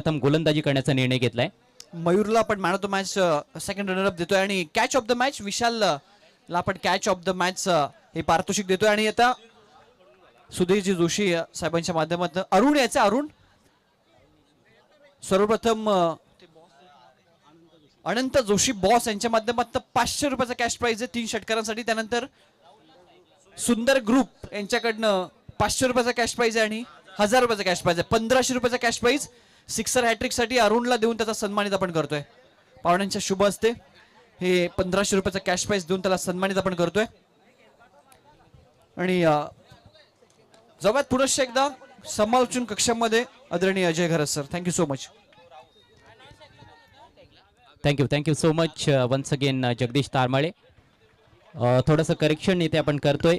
प्रथम गोलंदाजी करण्याचा निर्णय घेतलाय. मयूरला आपण man of the match second runner up देतोय आणि कॅच ऑफ द मॅच विशालला आपण कॅच ऑफ द मॅच हे पारितोषिक देतोय. आणि आता सुधीरजी जोशी साहेबांच्या माध्यमातून अरुण याचे अरुण सर्वप्रथम अनंत जोशी बॉस यांच्या माध्यमातून 500 रुपयाचा कॅश प्राइज आहे 3 षटकारांसाठी. त्यानंतर सुंदर ग्रुप यांच्याकडनं 500 रुपयाचा कॅश प्राइज आहे आणि 1000 रुपयाचा कॅश प्राइज आहे. 1500 रुपयाचा कॅश प्राइज सिक्सर हॅट्रिक साठी अरुणला देऊन त्याचा सन्मानित आपण करतोय. पाहुण्यांच्या शुभ हस्ते हे 1500 रुपयाचा कॅश प्राइज देऊन त्याला सन्मानित आपण करतोय. आणि जवळ पुनश्च एकदा समालोचन कक्षामध्ये आदरणीय Ajay Gharat sir, thank you so much. Thank you so much once again Jagdish Tarmale. थोडंसं करेक्शन इथे आपण करतोय.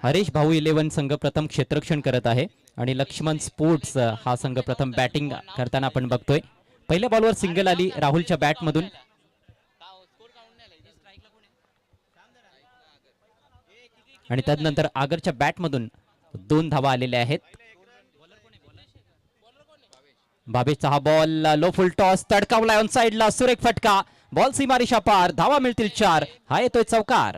हरीश भाऊ 11 संघ प्रथम क्षेत्ररक्षण करत आहे आणि लक्ष्मण स्पोर्ट्स हा संघ प्रथम बॅटिंग करताना आपण बघतोय. पहिल्या बॉलवर सिंगल आली राहुलच्या बॅटमधून आणि त्यानंतर आगरच्या बॅटमधून 2 धावा आलेल्या आहेत. भावेशचा हा बॉल लो फुल टॉस तडकावलाय ऑन साइडला, सुरेख फटका, बॉल सीमारेषा पार, धावा मिळतील 4. हा येतोय चौकार.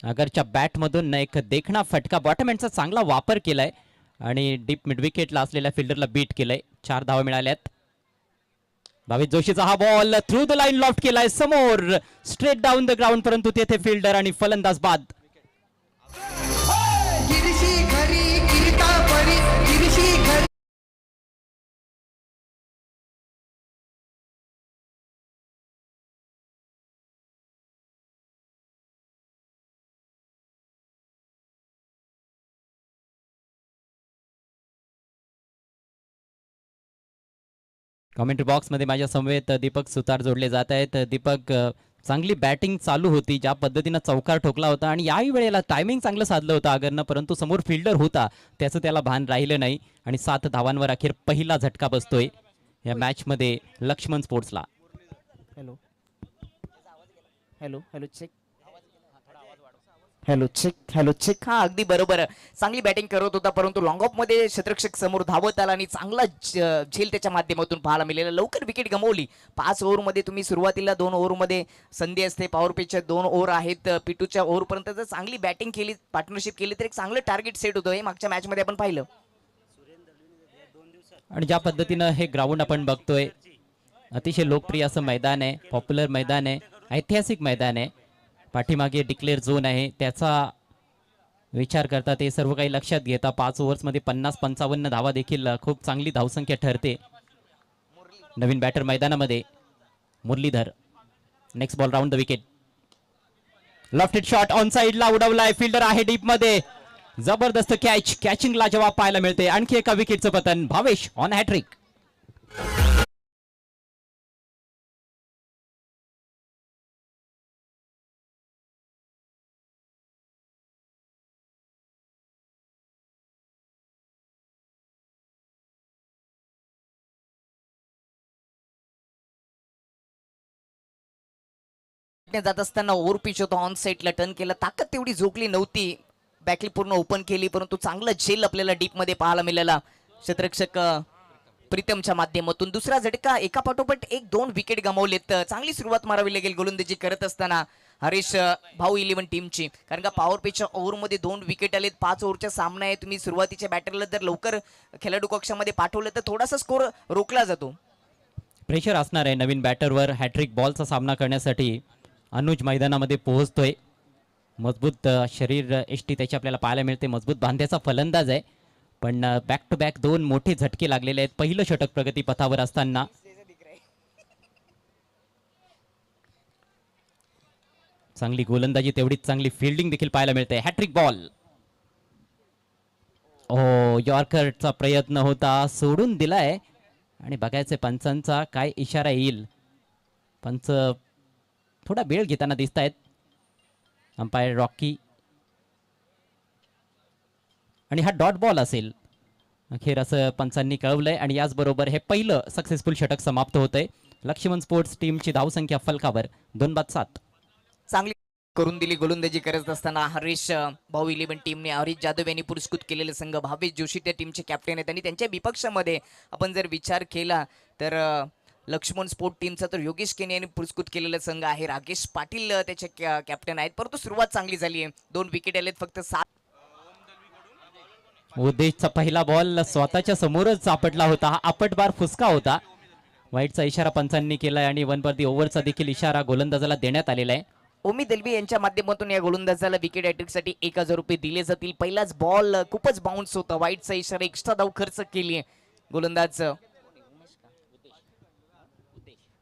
आगरच्या बॅटमधून एक देखणा फटका, बॉटम एंडचा चांगला वापर केलाय आणि डीप मिड विकेटला असलेल्या फिल्डरला बीट केलंय. 4 धावा मिळाल्यात. भावेश जोशीचा हा ball through the line loft केलाय समोर, स्ट्रेट डाऊन द ग्राउंड, परंतु तेथे फिल्डर आणि फलंदाज बाद. कॉमेंट्री बॉक्समध्ये माझ्या समवेत दीपक सुतार जोडले जात आहेत. दीपक, चांगली बॅटिंग चालू होती, ज्या पद्धतीनं चौकार ठोकला होता आणि याही वेळेला टायमिंग चांगलं साधलं होतं आगरनं, परंतु समोर फिल्डर होता त्याचं त्याला भान राहिलं नाही आणि 7 धावांवर अखेर पहिला झटका बसतोय या मॅचमध्ये लक्ष्मण स्पोर्ट्सला. Hello hello hello check hello check hello check. हा अगदी बरोबर, चांगली बॅटिंग करत होता परंतु लॉंग ऑफ मध्ये क्षेत्ररक्षक समोर धावत आला आणि चांगला झेल त्याच्या माध्यमातून पाहायला मिळाला. लवकर विकेट गमावली. 5 ओव्हरमध्ये तुम्ही सुरुवातीला 2 ओव्हरमध्ये संधी असते, पॉवर पेच्या 2 ओव्हर आहेत, पिटूच्या ओव्हरपर्यंत जर चांगली बॅटिंग केली, पार्टनरशिप केली तर एक चांगलं टार्गेट सेट होतं. हे मागच्या मॅचमध्ये आपण पाहिलं. आणि ज्या पद्धतीनं हे ग्राउंड आपण बघतोय, अतिशय लोकप्रिय असं मैदान आहे, पॉप्युलर मैदान आहे, ऐतिहासिक मैदान आहे. पाठीमागे डिक्लेअर झोन आहे, त्याचा विचार करता ते सर्व काही लक्षात घेता 5 ओव्हर्समध्ये 50-55 धावा देखील खूप चांगली धावसंख्या ठरते. नवीन बॅटर मैदानामध्ये Muralidhar. Next ball round the wicket, left shot on साइडला उडवलाय, फिल्डर आहे डीप मध्ये, जबरदस्त कॅच, कॅचिंगला जवाब पाहायला मिळते. आणखी एका विकेटचं पतन, भावेश ऑन हॅट्रिक. जात असताना ओव्हर पिच होता, ऑन साइडला टर्न केला, ताकद तेवढी झोकली नव्हती, बॅकली पूर्ण ओपन केली परंतु चांगलं झेल आपल्याला डीप मध्ये पाहायला मिळाला क्षेत्ररक्षक प्रीतमच्या माध्यमातून. दुसरा झटका, एका पाठोपाठ 1-2 विकेट गमावलेत. चांगली सुरुवात मारावी लागेल गोलंदाजी करत असताना हरीश भाऊ 11 टीमची, कारण का पॉवर पेच्या ओव्हरमध्ये 2 विकेट आलेत. 5 ओव्हरचा सामना आहे, तुम्ही सुरुवातीच्या बॅटरला जर लवकर खेळाडू कक्षामध्ये पाठवलं तर थोडासा स्कोर रोखला जातो. प्रेशर असणार आहे नवीन बॅटरवर हॅट्रिक बॉलचा सामना करण्यासाठी. अनुज मैदानामध्ये पोहोचतोय, मजबूत शरीर एष्टी त्याची आपल्याला पाहायला मिळते, मजबूत बांध्याचा फलंदाज आहे, पण बॅक टू बॅक 2 मोठे झटके लागलेले आहेत पहिलं षटक प्रगती पथावर असताना. चांगली गोलंदाजी तेवढीच चांगली फिल्डिंग देखील पाहायला मिळते. हॅट्रिक बॉल, ओ यॉर्करचा प्रयत्न होता, सोडून दिलाय आणि बघायचे पंचांचा काय इशारा येईल. पंच थोडा वेळ घेताना दिसत आहेत, अंपायर रॉकी, आणि हा डॉट बॉल असेल अखेर असं पंचांनी कळवलंय आणि याचबरोबर हे पहिलं सक्सेसफुल षटक समाप्त होतंय. लक्ष्मण स्पोर्ट्स टीमची धावसंख्या फलकावर 2-7. चांगली करून दिली गोलंदाजी करत असताना हरीश भाऊ 11 टीमने हरीश जाधव यांनी पुरस्कृत केलेले संघ. भावेश जोशी त्या टीमचे कॅप्टन आहेत आणि त्यांच्या विपक्षामध्ये आपण जर विचार केला तर लक्ष्मण स्पोर्ट टीमचा तर योगेश केने यांनी पुरस्कृत केलेला संघ आहे. राकेश पाटील त्याचे कॅप्टन आहेत. परंतु सुरुवात चांगली झाली आहे. 2 विकेट आलेत फक्त 7. उद्देशचा पहिला बॉल स्वतःच्या समोरच आपटला होता. हा आपटबार फुसका होता. वाईटचा इशारा पंचांनी केलाय आणि 1 पर दी ओव्हरचा देखील इशारा गोलंदाजाला देण्यात आलेला आहे. ओमी दलवी यांच्या माध्यमातून या गोलंदाजाला विकेट हॅट्रिकसाठी 1000 रुपये दिले जातील. पहिलाच बॉल खूपच बाउन्स होता. वाईटचा इशारा एक्स्ट्रा धाव खर्च केली गोलंदाज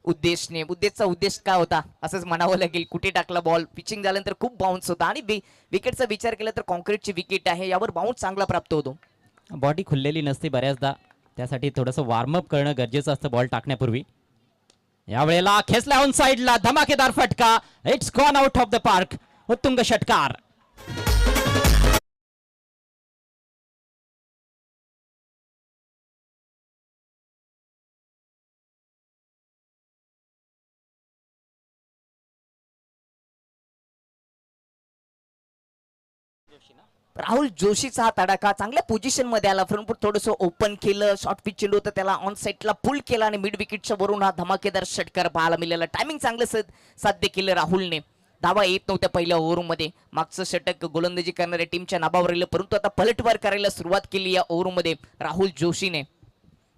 उद्देशचा उद्देश काय होता असंच म्हणावं लागेल. कुठे टाकला बॉल. पिचिंग झाल्यानंतर खूप बाउन्स होता आणि विकेटचा विचार केला तर कॉन्क्रीटची विकेट आहे. यावर बाउन्स चांगला प्राप्त होतो. बॉडी खुललेली नसते बऱ्याचदा. त्यासाठी थोडंसं वॉर्मअप करणं गरजेचं असतं बॉल टाकण्यापूर्वी. यावेळेला खेचला ऑन साइडला धमाकेदार फटका. It's gone out of the park. उत्तुंग षटकार. राहुल जोशीचा हा तडाखा चांगल्या पोझिशन मध्ये आला. फ्रंट फूट थोडंसं ओपन केलं. शॉर्ट पिच चेंडू होतं त्याला ऑन साइडला पुल केला आणि मिड विकेटच्या वरून हा धमाकेदार षटकार पाहायला मिळाला. टायमिंग चांगलं साध्य केलं राहुलने. धावा येत नव्हत्या पहिल्या ओव्हरमध्ये. मागचं षटक गोलंदाजी करणाऱ्या टीमच्या नाबावर राहिलं परंतु आता पलटवार करायला सुरुवात केली या ओव्हरमध्ये राहुल जोशीने.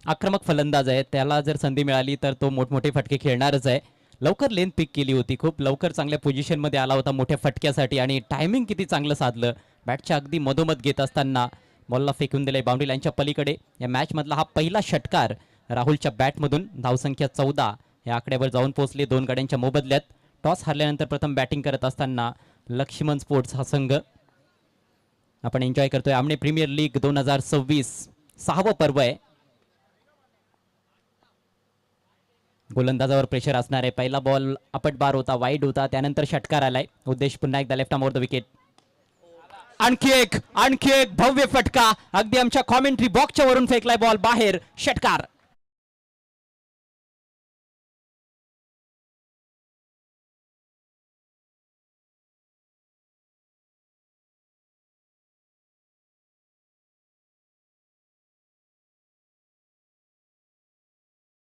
आक्रमक फलंदाज आहे. त्याला जर संधी मिळाली तर तो मोठमोठे फटके खेळणारच आहे. लवकर लेन पिक केली होती. खूप लवकर चांगल्या पोझिशन मध्ये आला होता मोठ्या फटक्यासाठी आणि टायमिंग किती चांगलं साधलं. बॅटच्या अगदी मधोमध घेत असताना बॉलला फेकून दिलाय बाउंड्री लाईनच्या पलीकडे. या मॅच मधला हा पहिला षटकार राहुलच्या बॅटमधून. धावसंख्या 14 या आकड्यावर जाऊन पोहोचले 2 गाड्यांच्या मोबदल्यात. टॉस हरल्यानंतर प्रथम बॅटिंग करत असताना लक्ष्मण स्पोर्ट्स हा संघ आपण एन्जॉय करतोय. आमने प्रीमियर लीग 2026 6वं पर्व आहे. गोलंदाजावर प्रेशर असणार आहे. पहिला बॉल अपटबार होता. वाईड होता. त्यानंतर षटकार आलाय. उद्देश पुन्हा एकदा left arm over the wicket. आणखी एक भव्य फटका. अगदी आमच्या कॉमेंट्री बॉक्सच्या वरून फेकलाय बॉल बाहेर. षटकार.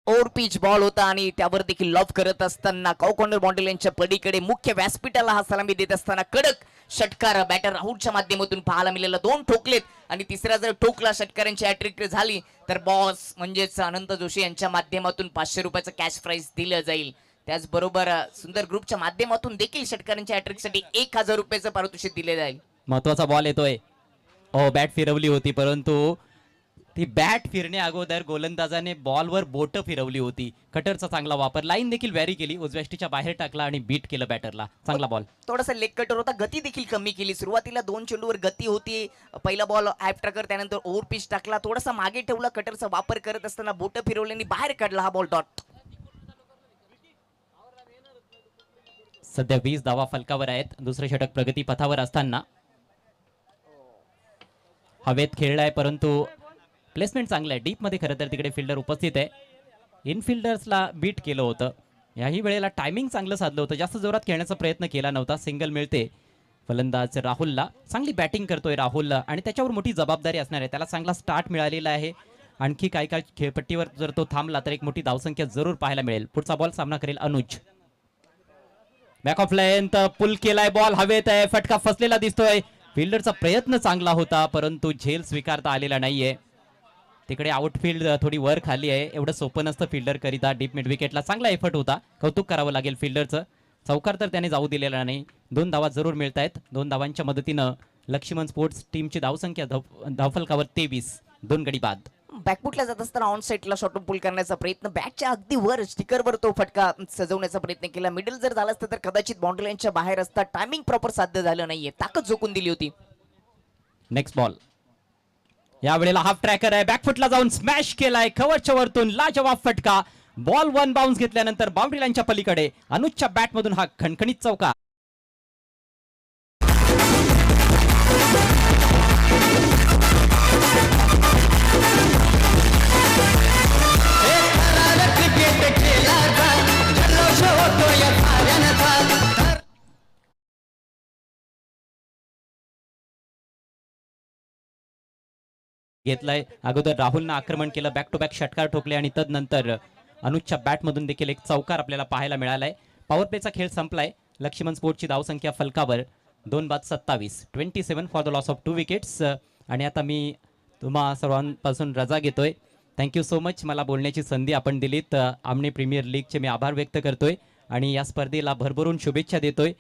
ओव्हर पिच बॉल होता आणि त्यावर देखील लॉफ करत असताना काउ कॉर्नर बाउंड्री लाईनच्या पलीकडे मुख्य व्यासपीठाला हा सलामी देत असताना कडक षटकार बॅटर राहुलच्या माध्यमातून पाहायला मिळाला. 2 ठोकलेत आणि तिसरा जर ठोकला षटकारांची हॅट्रिक झाली तर बॉस म्हणजेच अनंत जोशी यांच्या माध्यमातून 500 रुपयाचं कॅश प्राइज दिलं जाईल. त्याचबरोबर सुंदर ग्रुपच्या माध्यमातून देखील षटकारांच्या हॅट्रिकसाठी 1000 रुपयाचं पारितोषिक दिले जाईल. महत्वाचा बॉल येतोय. बॅट फिरवली होती परंतु ती बॅट फिरण्या अगोदर गोलंदाजाने बॉलवर बोट फिरवली होती. कटरचा चांगला वापर. लाईन देखील व्हॅरी केली. उजव्याष्टीच्या बाहेर टाकला आणि बीट केलं बॅटरला. चांगला बॉल. थोडासा लेग कटर होता. गती देखील कमी केली. सुरुवातीला 2 चेंडूवर गती होती. पहिला बॉल ॲप ट्रॅकर त्यानंतर ओव्हर पिच टाकला. थोडासा मागे ठेवला. कटरचा वापर करत असताना बोट फिरवल्याने बाहेर काढला हा बॉल. डॉट. सध्या 20 धावा फलकावर आहेत. दुसरे षटक प्रगती पथावर असताना हवेत खेळलाय परंतु प्लेसमेंट चांगलं आहे. डीप मध्ये खरं तर तिकडे फिल्डर उपस्थित आहे. इनफिल्डर्सला बीट केलं होतं. याही वेळेला टायमिंग चांगलं साधलं होतं. जास्त जोरात खेळण्याचा प्रयत्न केला नव्हता. सिंगल मिळते फलंदाज राहुलला. चांगली बॅटिंग करतोय राहुल आणि त्याच्यावर मोठी जबाबदारी असणार आहे. त्याला चांगला स्टार्ट मिळालेला आहे. आणखी काही काळ खेळपट्टीवर जर तो थांबला तर एक मोठी धावसंख्या जरूर पाहायला मिळेल. पुढचा बॉल सामना करेल अनुज. बॅक ऑफ लेंथ पुल केलाय. बॉल हवेत आहे. फटका फसलेला दिसतोय. फिल्डरचा प्रयत्न चांगला होता परंतु झेल स्वीकारता आलेला नाहीये. तिकडे आउटफील्ड थोडी वर खाली आहे. एवढं सोपं नसतं फिल्डर करिता. डीप मिड विकेटला चांगला एफर्ट होता. कौतुक करावं लागेल फिल्डरचं. चौकार तर त्याने जाऊ दिलेला नाही. 2 धावा जरूर मिळत आहेत. 2 धावांच्या मदतीनं लक्ष्मण स्पोर्ट्स टीमची धावसंख्या धावफलकावर 23. 2 गडी बाद. बॅकफुटला जात असताना ऑन साइडला शॉर्ट पुल करण्याचा प्रयत्न. बॅटच्या अगदी वर स्टिकरवर तो फटका सजवण्याचा प्रयत्न केला. मिडल जर झाला असता तर कदाचित बाउंड्री लाईनच्या बाहेर असता. टायमिंग प्रॉपर साध्य झालं नाहीये. ताकद झोकून दिली होती. Next ball. या वेळेला हाफ ट्रॅकर आहे. बॅकफुटला जाऊन स्मॅश केलाय. कव्हरच्या वरतून लाजवाब फटका. बॉल 1 बाउन्स घेतल्यानंतर बाउंड्री लाईनच्या पलीकडे अनुजच्या बॅटमधून हा खणखणीत चौका. घेतलाय. अगोदर राहुलनं आक्रमण केलं, बॅक टू बॅक षटकार ठोकले आणि तदनंतर अनुजच्या बॅटमधून देखील एक चौकार आपल्याला पाहायला मिळालाय. पॉवर प्लेचा खेळ संपलाय. लक्ष्मण स्पोर्टची धावसंख्या फलकावर 2 बाद 27, 27 for the loss of 2 wickets. आणि आता मी तुम्हा सर्वांपासून रजा घेतोय. थँक्यू सो मच, मला बोलण्याची संधी आपण दिलीत. आमने प्रीमियर लीगचे मी आभार व्यक्त करतोय आणि या स्पर्धेला भरभरून शुभेच्छा देतोय.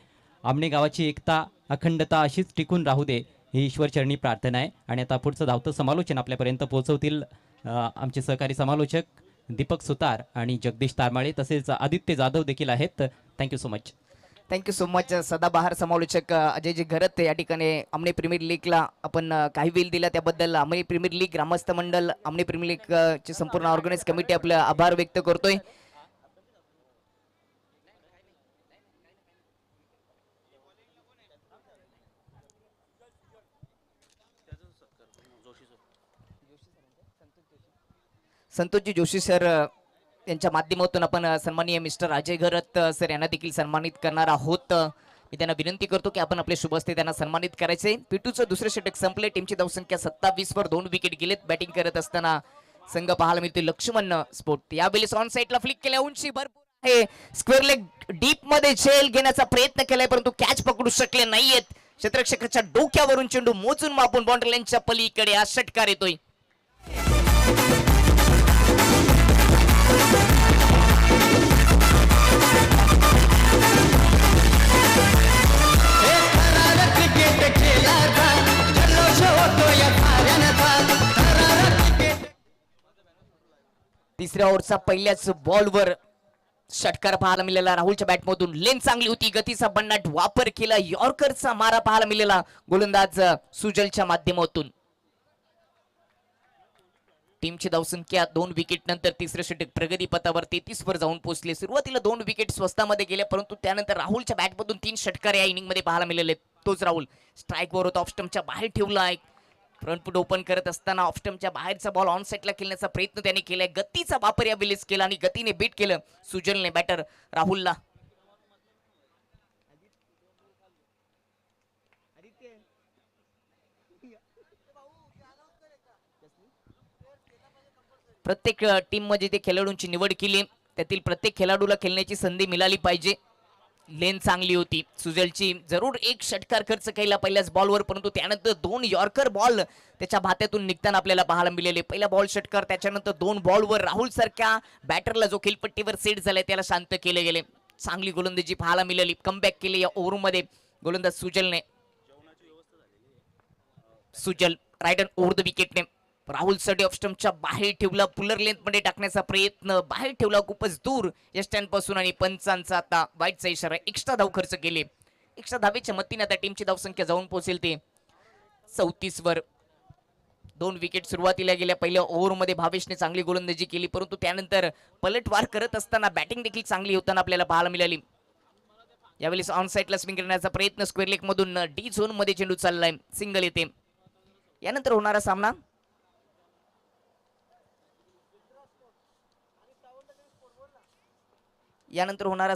आमने गावाची एकता अखंडता अशीच टिकून राहू दे ही ईश्वरचरणी प्रार्थना आहे. आणि आता पुढचं धावतं समालोचन आपल्यापर्यंत पोहोचवतील आमचे सहकारी समालोचक दीपक सुतार आणि जगदीश तारमाळे, तसेच आदित्य जाधव देखील आहेत. Thank you so much. Thank you so much सदाबहार समालोचक अजयजी घरत. या ठिकाणी आमने प्रीमियर लीगला आपण काही वेळ दिला त्याबद्दल आमने प्रीमियर लीग ग्रामस्थ मंडळ, आमने प्रीमियर लीग ची संपूर्ण ऑर्गनाइज कमिटी आपलं आभार व्यक्त करतोय. संतोषजी जोशी सर यांच्या माध्यमातून आपण सन्माननीय मिस्टर अजय घरत सर यांना देखील सन्मानित करणार आहोत. मी त्यांना विनंती करतो की आपण आपले शुभ हस्ते त्यांना सन्मानित करायचे. पिटूचं दुसरे षटक संपले. टीमची धावसंख्या 27 वर 2 विकेट गेलेत. बॅटिंग करत असताना संघ पाहायला मिळतो लक्ष्मण स्पोर्ट. यावेळेस ऑन साईडला फ्लिक केल्या, उंची भरपूर आहे. स्क्वेअर लेग डीप मध्ये झेल घेण्याचा प्रयत्न केलाय परंतु कॅच पकडू शकले नाहीयेत. क्षेत्ररक्षकाच्या डोक्यावरून चेंडू मोजून मापून बाउंड्री लाईनच्या पलीकडे हा षटकार येतोय. तिसऱ्या ओव्हरचा पहिल्याच बॉलवर षटकार पाहायला मिळाला राहुलच्या बॅटमधून. लेन चांगली होती, गतीचा भन्नाट वापर केला. यॉर्करचा मारा पाहायला मिळाला गोलंदाज सुजलच्या माध्यमातून. टीमची धावसंख्या 2 विकेट नंतर तिसरे षटक प्रगती पथावर 33 वर जाऊन पोहोचले. सुरुवातीला 2 विकेट स्वस्तामध्ये गेल्या परंतु त्यानंतर राहुलच्या बॅटमधून 3 षटकार या इनिंग मध्ये पाहायला मिळाले. तोच राहुल स्ट्राईक वर होता, ऑफ स्टंपच्या बाहेर ठेवला. फ्रंट फुट ओपन करत असताना ऑफ स्टंपच्या बाहेरचा बॉल ऑन साईडला खेळण्याचा प्रयत्न त्याने केलाय. गतीचा वापर या वेळेस केला आणि गतीने बीट केलं सुजलने बॅटर राहुलला. प्रत्येक टीम मध्ये ते खेळाडूंची निवड केली, त्यातील प्रत्येक खेळाडूला खेळण्याची संधी मिळाली पाहिजे. लेन चांगली होती सुजलची. जरूर एक षटकार खर्च केला पहिल्याच बॉलवर परंतु त्यानंतर 2 यॉर्कर बॉल त्याच्या भात्यातून निघताना आपल्याला पाहायला मिळाले. पहिला बॉल षटकार, त्याच्यानंतर 2 बॉलवर राहुल सारख्या बॅटरला जो खेळपट्टीवर सेट झालाय त्याला शांत केले गेले. चांगली गोलंदाजी पाहायला मिळाली. कमबॅक केले या ओव्हरमध्ये गोलंदाज सुजलने. Sujal right and over the विकेटने राहुल साठी ऑफ स्टंपच्या बाहेर ठेवला. पुलर लेंथ मध्ये टाकण्याचा प्रयत्न, बाहेर ठेवला खूपच दूर या स्टँड पासून आणि पंचांचा आता वाईटचा इशारा. एक्स्ट्रा धाव खर्च केले. एक्स्ट्रा धावेच्या मतीने आता टीमची धावसंख्या जाऊन पोहोचेल ते 34 वर. 2 विकेट सुरुवातीला गेल्या पहिल्या ओव्हरमध्ये भावेशने चांगली गोलंदाजी केली परंतु त्यानंतर पलटवार करत असताना बॅटिंग देखील चांगली होताना आपल्याला पाहायला मिळाली. यावेळी ऑन साईडला स्विंग करण्याचा प्रयत्न, स्क्वेअर लेग मधून डी झोन मध्ये चेंडू चाललाय, सिंगल येते. यानंतर होणारा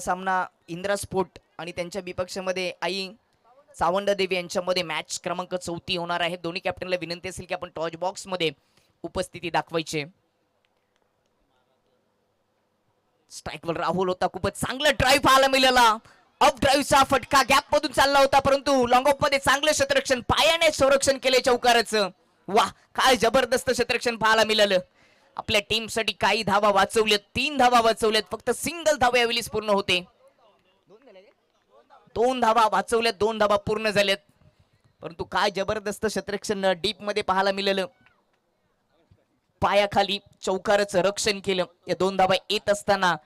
सामना इंदिरा स्पोर्ट आणि त्यांच्या विपक्षामध्ये आई सावंड देवी यांच्यामध्ये मॅच क्रमांक 34 होणार आहे. दोन्ही कॅप्टनला विनंती असेल की आपण टॉच बॉक्स मध्ये उपस्थिती दाखवायची. स्ट्राईकवर राहुल होता, खूपच चांगला ड्राईव्ह पाहायला मिळाला. अप ड्राईव्हचा फटका गॅप मधून चालला होता परंतु लॉंग ऑफ मध्ये चांगलं क्षेत्ररक्षण, पायाने संरक्षण केले चौकाराचं. वाह, काय जबरदस्त क्षेत्ररक्षण पाहायला मिळालं. आपल्या टीम साठी काही धावा वाचवल्यात, 3 धावा वाचवल्यात. फक्त सिंगल धावा यावेळी पूर्ण होते. 2 धावा वाचवल्यात, 2 धावा पूर्ण झाल्यात परंतु काय जबरदस्त क्षेत्ररक्षण डीप मध्ये पाहायला मिळालं. पायाखाली चौकाराचं रक्षण केलं. या 2 धावा येत असताना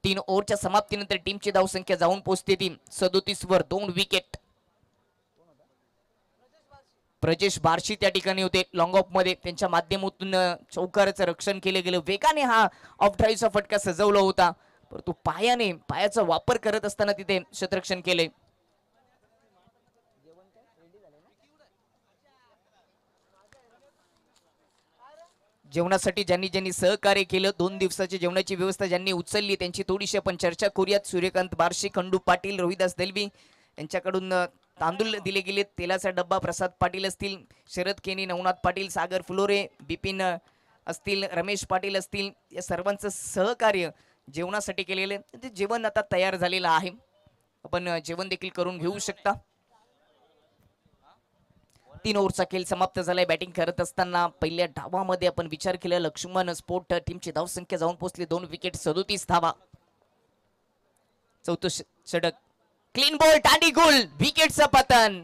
3 ओव्हरच्या समाप्तीनंतर टीमची धावसंख्या जाऊन पोहोचते ती 37 वर. 2 विकेट. प्रजेश बार्शी त्या ठिकाणी होते लॉंग ऑफ मध्ये, त्यांच्या माध्यमातून चौकाराचं रक्षण केले गेलं. वेगाने हा ऑफ ड्राईव्हचा फटका सजवला होता परंतु पायाचा वापर करत असताना तिथे क्षेत्ररक्षण केले. जेवणासाठी ज्यांनी सहकार्य केलं, 2 दिवसाची जेवणाची व्यवस्था ज्यांनी उचलली त्यांची थोडीशी आपण चर्चा करूयात. सूर्यकांत बार्शी, खंडू पाटील, रोहिदास दलवी यांच्याकडून तांदूळ दिले गेले, तेलाचा डब्बा प्रसाद पाटील असतील, शरद केनी, नवनाथ पाटील, सागर फुलोरे, बिपिन असतील, रमेश पाटील असतील, या सर्वांचं सहकार्य जेवणासाठी केलेले ते जेवण आता तयार झालेलं आहे. आपण जेवण देखील करून घेऊ शकता. 3 ओव्हरचा खेळ समाप्त झालाय. बॅटिंग करत असताना पहिल्या डावामध्ये आपण विचार केला लक्ष्मण स्पोर्ट टीमची धावसंख्या जाऊन पोहोचली 2 विकेट 37 धावा. चौथं षटक क्लीन बॉल दांडी गोल, विकेटचं पतन.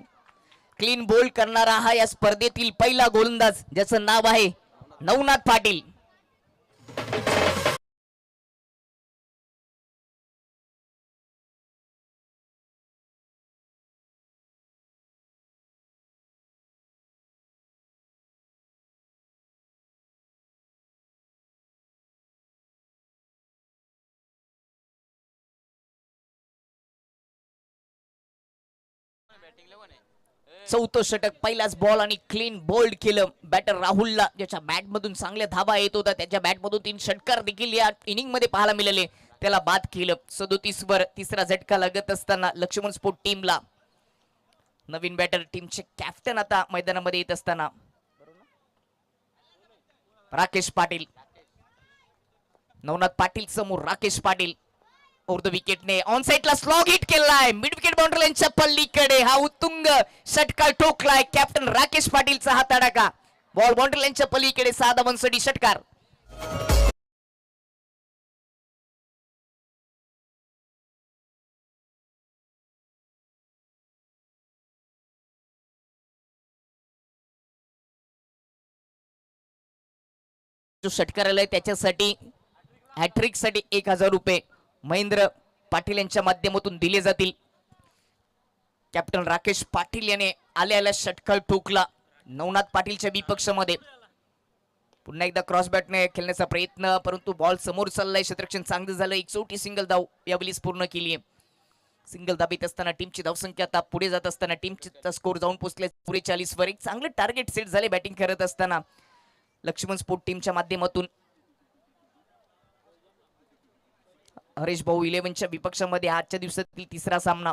क्लीन बॉल करणारा हा या स्पर्धेतील पहिला गोलंदाज, ज्याचं नाव आहे नवनाथ पाटील. चौथं षटक, पहिलाच बॉल आणि क्लीन बोल्ड केलं बॅटर राहुलला, ज्याच्या बॅट मधून चांगल्या धावा येत होता. त्याच्या बॅट मधून 3 षटकार देखील या इनिंग मध्ये पाहायला मिळाले. त्याला बाद केलं. 37 वर तिसरा झटका लागत असताना लक्ष्मण स्पोर्ट टीमला नवीन बॅटर टीमचे कॅप्टन आता मैदानामध्ये येत असताना राकेश पाटील. नवनाथ पाटील समोर राकेश पाटील ओव्हर द विकेटने ऑन साइडला स्लॉग हिट केलाय. मिड विकेट बाउंड्री लाईनच्या पल्लीकडे हा उत्तुंग षटकार ठोकलाय कॅप्टन राकेश पाटीलचा हा तडाखा. बॉल बाउंड्री लाईनच्या पल्लीकडे 6 धावांसाठी षटकार. जो षटकार आलाय त्याच्यासाठी हॅट्रिक साठी 1000 रुपये महेंद्र पाटील यांच्या माध्यमातून दिले जातील. कॅप्टन राकेश पाटील याने आल्या षटकार ठोकला नवनाथ पाटीलच्या विपक्षामध्ये. पुन्हा एकदा क्रॉस बॅटने खेळण्याचा प्रयत्न, परंतु बॉल समोर चाललाय. क्षेत्ररक्षण चांगलं झालं. 1 सिंगल धाव यावेळीच पूर्ण केली. सिंगल धाबीत असताना टीमची धावसंख्या आता पुढे जात असताना टीमचा स्कोर जाऊन पोहोचले पुढे 40 वर. एक चांगलं टार्गेट सेट झाले बॅटिंग करत असताना लक्ष्मण स्पोर्ट टीमच्या माध्यमातून. हरीश भाऊ 11च्या विपक्षामध्ये आजच्या दिवसातील तिसरा सामना.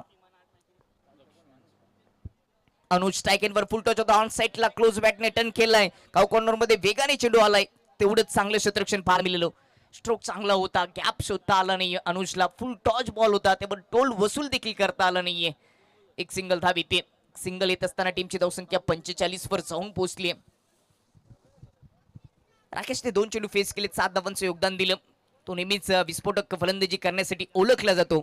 अनुज स्ट्रायकेनवर फुल टच होता. ऑन साइडला क्लोज बॅटने टर्न केलाय. काउ कॉर्नर मध्ये वेगाने चेंडू आलाय. तेवढंच चांगलं क्षेत्ररक्षण पाहायला मिळालं. स्ट्रोक चांगला होता. गॅप शोधता आला नाही अनुजला. फुल टॉच बॉल होता. त्यावर टोल वसूल देखील करता आला नाहीये. एक सिंगल धाव येते. सिंगल येत असताना टीमची धावसंख्या 45 वर जाऊन पोहोचली. राकेशने 2 चेंडू फेस केले. 7 धावांचं योगदान दिलं. तो नेहमीच विस्फोटक फलंदाजी करण्यासाठी ओळखला जातो.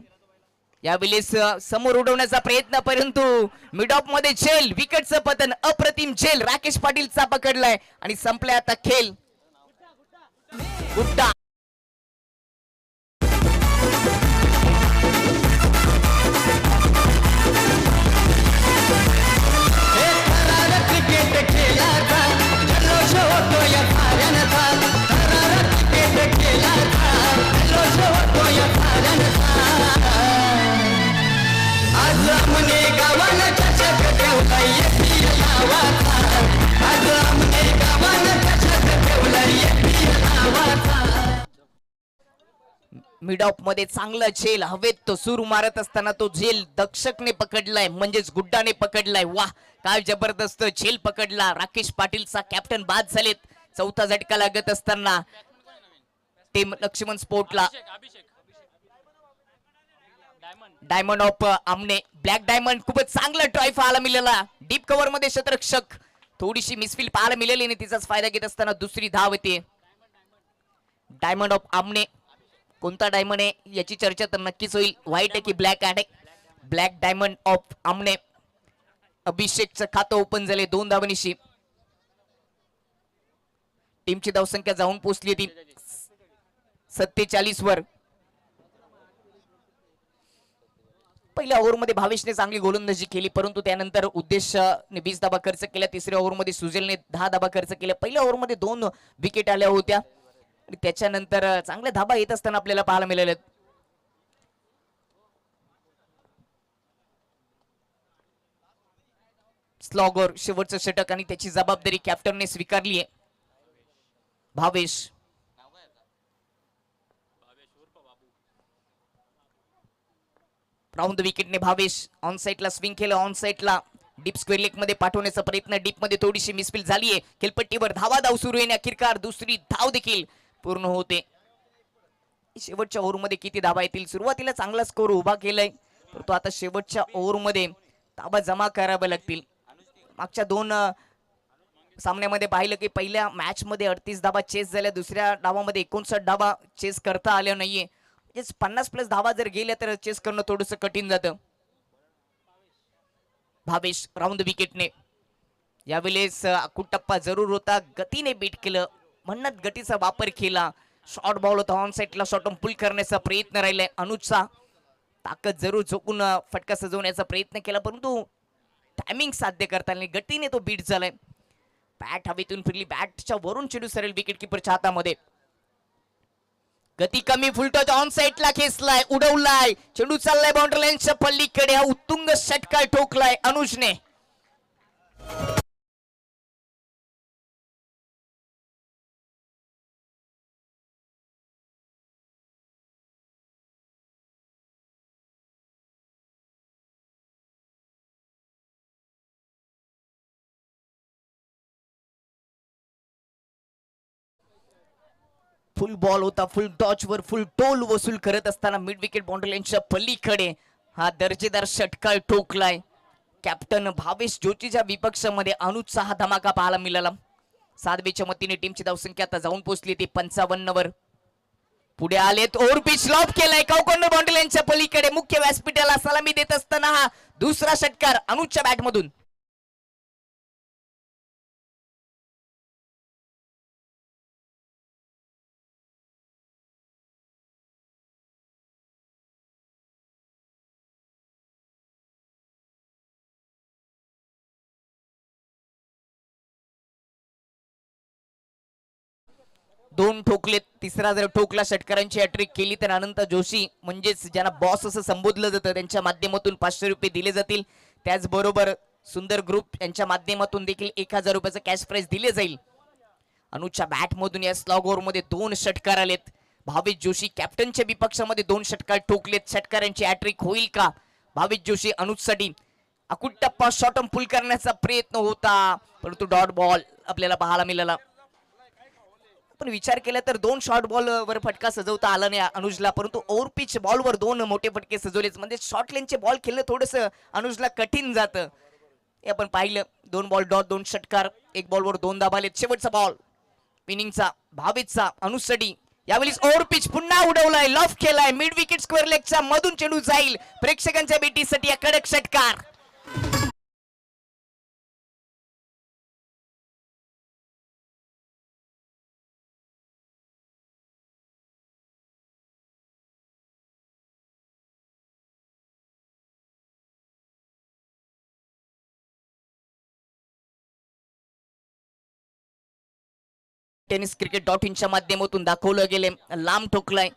यावेळेस समोर उडवण्याचा प्रयत्न, परंतु मिड ऑफ मध्ये झेल, विकेटचं पतन. अप्रतिम झेल राकेश पाटीलचा पकडलाय आणि संपलाय आता खेळ. गुड्डा मिड ऑफ मध्ये चांगला झेल, हवेत तो सूर मारत असताना तो झेल दक्षकने पकडलाय, म्हणजेच गुड्डाने पकडलाय. वाह, काय जबरदस्त झेल पकडला. राकेश पाटीलचा कॅप्टन बाद झालेत. चौथा झटका लागत असताना टीम लक्ष्मण स्पोर्टला डायमंड ऑफ आमने, ब्लॅक डायमंड. खूपच चांगला ट्राय पाहायला मिळाला. डीप कव्हर मध्ये क्षेत्ररक्षक थोडीशी मिसफील पाहायला मिळाली आणि तिचाच फायदा घेत असताना दुसरी धाव येते. डायमंड ऑफ आमने, कोणता डायमंड आहे याची चर्चा तर नक्कीच होईल. व्हाईट आहे की ब्लॅक आहे? ब्लॅक डायमंड ऑफ आमने. अभिषेकचं खातं ओपन झाले 2 धावांनी. टीमची धावसंख्या जाऊन पोहोचली ती 47 वर. पहिल्या ओव्हरमध्ये भावेशने चांगली गोलंदाजी केली, परंतु त्यानंतर उद्देशने 20 धाबा खर्च केल्या. तिसऱ्या ओव्हरमध्ये सुजलने 10 धाबा खर्च केल्या. पहिल्या ओव्हरमध्ये 2 विकेट आल्या होत्या आणि त्याच्यानंतर चांगल्या धाबा येत असताना आपल्याला पाहायला मिळाले. स्लॉगर शेवटचं षटक आणि त्याची जबाबदारी कॅप्टनने स्वीकारली आहे. भावेश राऊंड द विकेटने भावेश ऑन साईडला स्विंग केलं, ऑन साईडला डीप स्क्वेअर लेग मध्ये पाठवण्याचा प्रयत्न, डीप मध्ये थोडीशी मिसफिल झालीये. खेळपट्टीवर धाव सुरू आहे. अखेरकार दुसरी धाव देखील पूर्ण होते. शेवटच्या ओव्हरमध्ये किती धावा येतील? सुरुवातीला चांगला स्कोर उभा केलाय, परंतु आता शेवटच्या ओव्हरमध्ये धावा जमा कराव्या लागतील. मागच्या दोन सामन्यामध्ये पाहिलं की पहिल्या मॅच मध्ये 38 धावा चेस झाल्या, दुसऱ्या डावामध्ये 59 धावा चेस करता आल्या नाहीये. 50+ धावा जर गेल्या तर चेस करणं थोडंसं कठीण जातं. भावेश राऊंड विकेटने यावेळेस कुटप्पा जरूर होता, गतीने बीट केलं, म्हणत गतीचा वापर केला. शॉर्ट बॉल होता, ऑन साईडला शॉर्ट पुल करण्याचा प्रयत्न राहिलाय अनुजचा. ताकद जरूर झोकून फटका सजवण्याचा प्रयत्न केला, परंतु टायमिंग साध्य करताना गतीने तो बीट झालाय. बॅट हवेतून फिरली, बॅटच्या वरून चेंडू सरेल विकेट किपरच्या हातामध्ये. गती कमी, फुलटॉच ऑन साईडला खेचलाय, उडवलाय, चेंडू चाललाय बाउंड्री लाईनच्या पल्लीकडे. हा उत्तुंग षटकार ठोकलाय अनुजने. फुल बॉल होता, फुल टॉच वर फुल टोल वसूल करत असताना मिड विकेट बाउंड्री लाईनच्या पलीकडे हा दर्जेदार षटकार ठोकलाय. कॅप्टन भावेश जोशीच्या विपक्षामध्ये अनुजचा हा धमाका पाहायला मिळाला. 7 च्या मतीने टीमची धावसंख्या आता जाऊन पोहोचली ती 55 वर. पुढे आलेत, ओव्हर पिच लॉब केलाय कॉर्नर बाउंड्री लाईनच्या पलीकडे. मुख्य व्यासपीठाला सलामी देत असताना हा दुसरा षटकार अनुजच्या बॅटमधून. दोन ठोकलेत, तिसरा जर ठोकला षटकारांची हॅट्रिक केली तर अनंत जोशी म्हणजेच ज्यांना बॉस असं संबोधलं जातं त्यांच्या माध्यमातून 500 रुपये दिले जातील. त्याचबरोबर सुंदर ग्रुप यांच्या माध्यमातून देखील 1000 रुपयाचं कॅश प्राइज दिले जाईल. अनुजच्या बॅटमधून या स्लॉग ओव्हरमध्ये 2 षटकार आलेत. भावेश जोशी कॅप्टनच्या विपक्षामध्ये 2 षटकार ठोकलेत. षटकारांची हॅट्रिक होईल का? भावेश जोशी अनुजसाठी अकुटप्पा शॉर्ट पुल करण्याचा प्रयत्न होता, परंतु डॉट बॉल आपल्याला पाहायला मिळाला. पण विचार केला तर 2 शॉर्ट बॉल वर फटका सजवता आला नाही अनुजला, परंतु ओव्हर पिच बॉल वर 2 मोठे फटके सजवलेच. म्हणजे शॉर्ट लेनचे बॉल खेळलं थोडंसं अनुजला कठीण जातं. हे आपण पाहिलं. 2 बॉल डॉट 2 षटकार, 1 बॉल वर 2 धावा आलेत. शेवटचा बॉल विनिंगचा भावेशचा अनुजसाठी. यावेळी ओव्हर पिच पुन्हा उडवलाय, लॉफ केलाय, मिड विकेट स्क्वेअर लेगच्या मधून चेंडू जाईल. प्रेक्षकांच्या भेटीसाठी कडक षटकार. tenniscricket.in च्या माध्यमातून दाखवलं गेले. लांब ठोकलाय,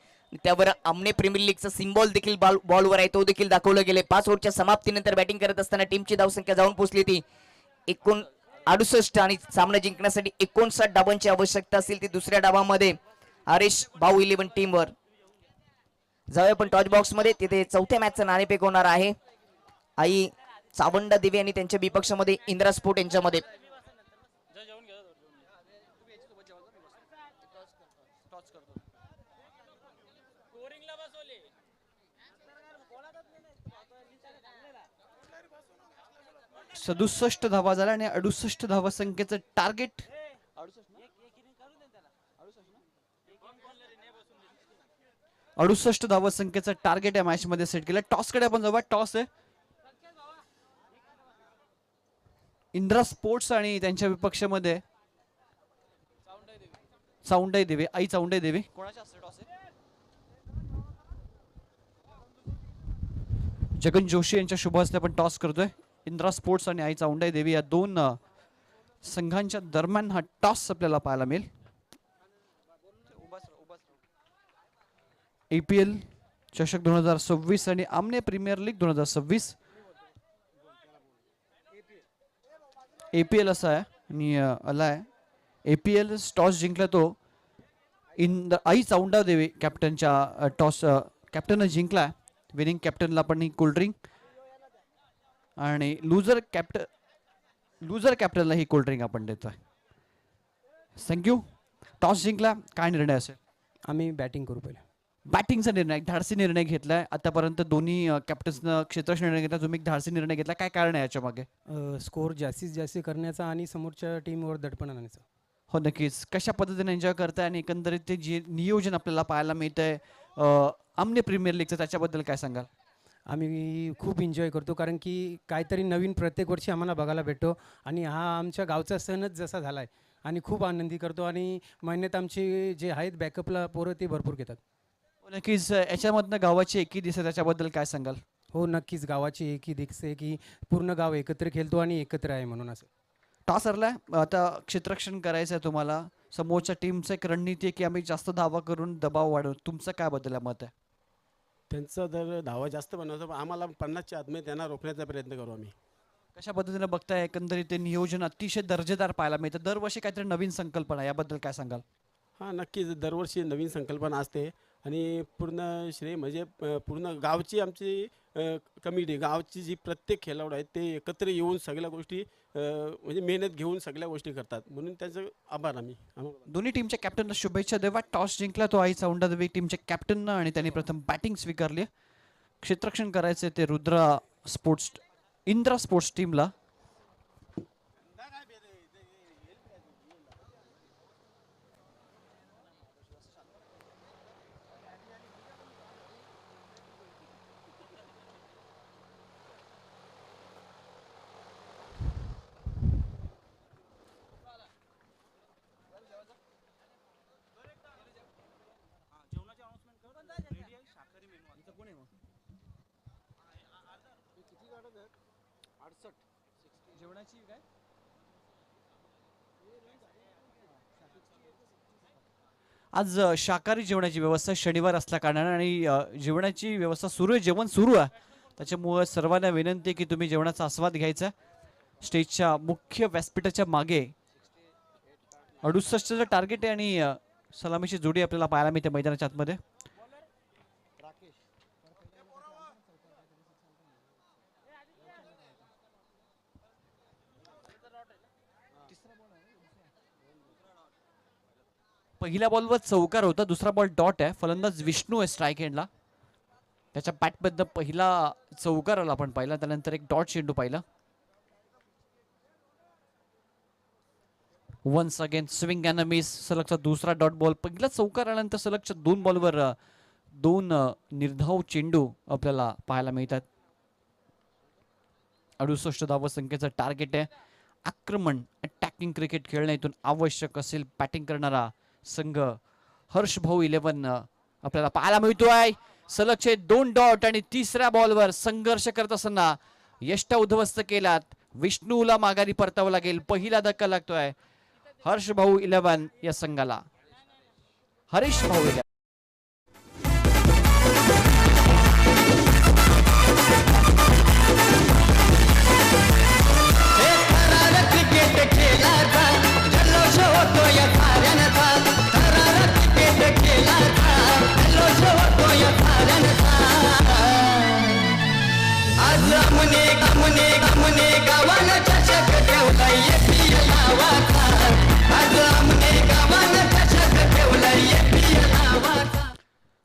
त्यावर आमने प्रीमियर लीगचा सिम्बॉल देखील बॉलवर आहे, तो देखील दाखवलं गेले. 5 ओव्हरच्या समाप्तीनंतर बॅटिंग करत असताना टीमची धावसंख्या जाऊन पोहोचली ती 68 आणि सामना जिंकण्यासाठी 59 डावांची आवश्यकता असेल ती दुसऱ्या डावामध्ये हरीश भाऊ 11 टीमवर. जाऊया पण टॉच बॉक्स मध्ये. तिथे चौथ्या मॅचचं नाणेफेक होणार आहे. आई चावंडा देवी आणि त्यांच्या विपक्षामध्ये इंद्रा स्पोर्ट यांच्यामध्ये. सदुसष्ट धावा झाल्या आणि 68 धावा संख्येचं टार्गेट 68 धावा संख्येचं टार्गेट या मॅच मध्ये सेट केलं. टॉस कडे आपण जाऊया. टॉस आहे इंद्रा स्पोर्ट्स आणि त्यांच्या विपक्षामध्ये चावंडा देवी, आई चावंडा देवी. कोणाच्या हस्ते टॉस आहे? जगन जोशी यांच्या शुभ हस्ते आपण टॉस करतोय. इंद्रा स्पोर्ट्स आणि आई चावंडा देवी या 2 संघांच्या दरम्यान हा टॉस आपल्याला पाहायला मिळेल. APL चषक 2026 आणि आमने प्रीमियर लीग 2026. APL असा आहे आणि आलाय APL टॉस जिंकला तो आई चावंडा देवी कॅप्टनच्या टॉस कॅप्टन जिंकलाय. विनिंग कॅप्टनला पण ही कोल्ड्रिंक आणि लुझर कॅप्टनला ही कोल्ड्रिंक आपण देतोय. थँक्यू. टॉस जिंकला, काय निर्णय असेल? आम्ही बॅटिंग करू पहिले. बॅटिंगचा निर्णय, धाडसी निर्णय घेतलाय आतापर्यंत. दोन्ही कॅप्टन्सनं क्षेत्ररक्षण निर्णय घेतला, तुम्ही एक धाडसी निर्णय घेतला. काय कारण आहे याच्या मागे? स्कोअर जास्तीत जास्त करण्याचा आणि समोरच्या टीमवर दडपण आणण्याचा. हो नक्कीच. कशा पद्धतीने एन्जॉय करताय आणि एकंदरीत ते जे नियोजन आपल्याला पाहायला मिळतंय आमने प्रीमियर लीगचं, त्याच्याबद्दल काय सांगाल? आम्ही खूप एन्जॉय करतो कारण की काहीतरी नवीन प्रत्येक वर्षी आम्हाला बघायला भेटतो आणि हा आमच्या गावचा सणच जसा झाला आहे आणि खूप आनंदी करतो आणि महिन्यात आमचे जे आहेत बॅकअपला पोरं ते भरपूर घेतात. हो नक्कीच. याच्यामधनं गावाची एकी दिसते, त्याच्याबद्दल काय सांगाल? हो नक्कीच. गावाची एकी दिसते की पूर्ण गाव एकत्र खेळतो आणि एकत्र आहे म्हणून असं. टॉस हरलाय, आता क्षेत्ररक्षण करायचं आहे तुम्हाला. समोरच्या टीमचं एक रणनीती आहे की आम्ही जास्त धावा करून दबाव वाढवू. तुमचं काय बद्दल मत आहे? त्यांचा जर धावा जास्त बनवतो पण आम्हाला 50च्या आतमध्ये त्यांना रोखण्याचा प्रयत्न करू आम्ही. कशा पद्धतीने बघताय एकंदरीत ते नियोजन अतिशय दर्जेदार पाहायला मिळतं. दरवर्षी काहीतरी नवीन संकल्पना, याबद्दल काय सांगाल? हां नक्कीच. दरवर्षी नवीन संकल्पना असते आणि पूर्ण श्रेय म्हणजे पूर्ण गावची आमची कमिटी, गावची जी प्रत्येक खेळाडू आहेत ते एकत्र येऊन सगळ्या गोष्टी म्हणजे मेहनत घेऊन सगळ्या गोष्टी करतात, म्हणून त्याचं आभार आम्ही. दोन्ही टीमच्या कॅप्टनला शुभेच्छा देवा. टॉस जिंकला तो आई औंढादेवी टीमच्या कॅप्टननं आणि त्यांनी प्रथम बॅटिंग स्वीकारली. क्षेत्ररक्षण करायचे ते इंद्रा स्पोर्ट्स टीमला. आज शाकाहारी जेवणाची व्यवस्था शनिवार असल्या कारणाने आणि जेवणाची व्यवस्था सुरू आहे, जेवण सुरू आहे, त्याच्यामुळे सर्वांना विनंती आहे की तुम्ही जेवणाचा आस्वाद घ्यायचा. स्टेजच्या मुख्य व्यासपीठाच्या मागे 68चं टार्गेट आहे आणि सलामीची जोडी आपल्याला पाहायला मिळते मैदानाच्या आतमध्ये. पहिल्या बॉलवर चौकार होता, दुसरा बॉल डॉट आहे. फलंदाज विष्णू आहे स्ट्राईक एंडला. त्याच्या बॅटबद्दल पहिला चौकार आला आपण पाहिला, त्यानंतर एक डॉट चेंडू पाहिला. Once again swing and miss, सलगचा दुसरा डॉट बॉल. पहिला चौकार आल्यानंतर सलगच्या 2 बॉलवर 2 निर्धाव चेंडू आपल्याला पाहायला मिळतात. 68 धावा संख्येचं टार्गेट आहे. आक्रमण अटॅकिंग क्रिकेट खेळणं इथून आवश्यक असेल. बॅटिंग करणारा संघ हर्ष भाऊ 11 आपल्याला पाहायला मिळतोय. सलगचे 2 डॉट आणि तिसऱ्या बॉलवर संघर्ष करत असताना यष्ट उद्ध्वस्त केलात. विष्णूला माघारी परतावं लागेल. पहिला धक्का लागतोय हर्ष भाऊ 11 या संघाला. हरीश भाऊ 11.